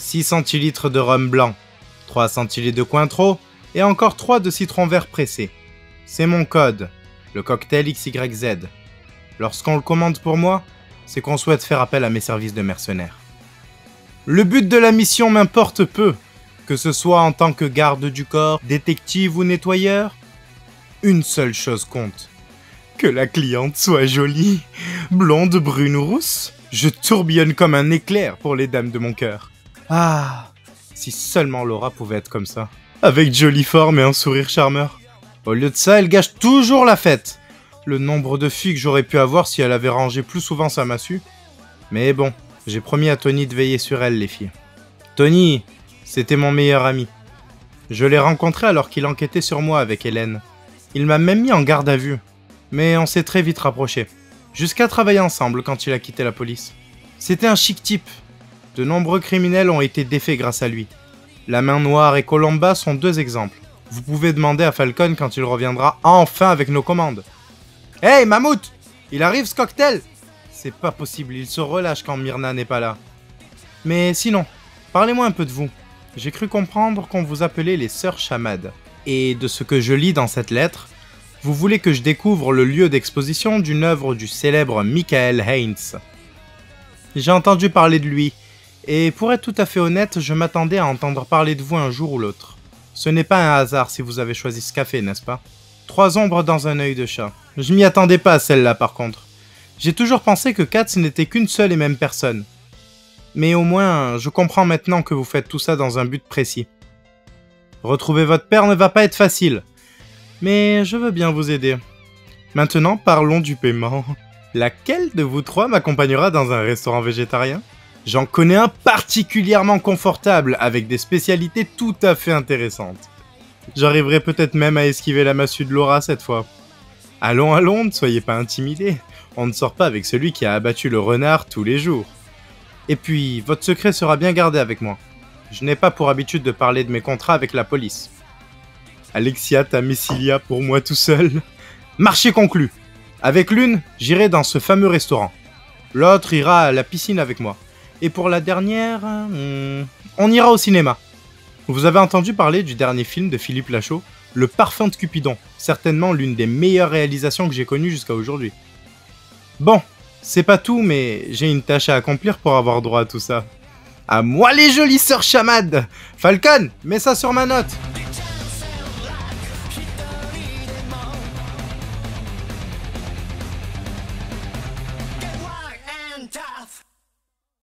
6 centilitres de rhum blanc, 3 centilitres de Cointreau et encore 3 de citron vert pressé. C'est mon code, le cocktail XYZ. Lorsqu'on le commande pour moi, c'est qu'on souhaite faire appel à mes services de mercenaire. Le but de la mission m'importe peu, que ce soit en tant que garde du corps, détective ou nettoyeur. Une seule chose compte. Que la cliente soit jolie, blonde, brune ou rousse. Je tourbillonne comme un éclair pour les dames de mon cœur. Ah, si seulement Laura pouvait être comme ça. Avec jolie forme et un sourire charmeur. Au lieu de ça, elle gâche toujours la fête. Le nombre de filles que j'aurais pu avoir si elle avait rangé plus souvent sa massue. Mais bon, j'ai promis à Tony de veiller sur elle, les filles. Tony, c'était mon meilleur ami. Je l'ai rencontré alors qu'il enquêtait sur moi avec Hélène. Il m'a même mis en garde à vue. Mais on s'est très vite rapprochés. Jusqu'à travailler ensemble quand il a quitté la police. C'était un chic type. De nombreux criminels ont été défaits grâce à lui. La Main Noire et Colomba sont 2 exemples. Vous pouvez demander à Falcon quand il reviendra enfin avec nos commandes. Hey, Mammouth! Il arrive ce cocktail? C'est pas possible, il se relâche quand Myrna n'est pas là. Mais sinon, parlez-moi un peu de vous. J'ai cru comprendre qu'on vous appelait les Sœurs Chamad. Et de ce que je lis dans cette lettre, vous voulez que je découvre le lieu d'exposition d'une œuvre du célèbre Michael Haynes. J'ai entendu parler de lui, et pour être tout à fait honnête, je m'attendais à entendre parler de vous un jour ou l'autre. Ce n'est pas un hasard si vous avez choisi ce café, n'est-ce pas? 3 ombres dans un œil de chat. Je m'y attendais pas à celle-là par contre. J'ai toujours pensé que Katz n'était qu'une seule et même personne. Mais au moins, je comprends maintenant que vous faites tout ça dans un but précis. Retrouver votre père ne va pas être facile. Mais je veux bien vous aider. Maintenant, parlons du paiement. Laquelle de vous 3 m'accompagnera dans un restaurant végétarien? J'en connais un particulièrement confortable, avec des spécialités tout à fait intéressantes. J'arriverai peut-être même à esquiver la massue de Laura cette fois. Allons, allons, ne soyez pas intimidés. On ne sort pas avec celui qui a abattu le renard tous les jours. Et puis, votre secret sera bien gardé avec moi. Je n'ai pas pour habitude de parler de mes contrats avec la police. Alexia Tamessilia pour moi tout seul. Marché conclu. Avec l'une, j'irai dans ce fameux restaurant. L'autre ira à la piscine avec moi. Et pour la dernière, on ira au cinéma. Vous avez entendu parler du dernier film de Philippe Lachaud, Le Parfum de Cupidon, certainement l'une des meilleures réalisations que j'ai connues jusqu'à aujourd'hui. Bon, c'est pas tout, mais j'ai une tâche à accomplir pour avoir droit à tout ça. À moi les jolies sœurs chamades! Falcon, mets ça sur ma note!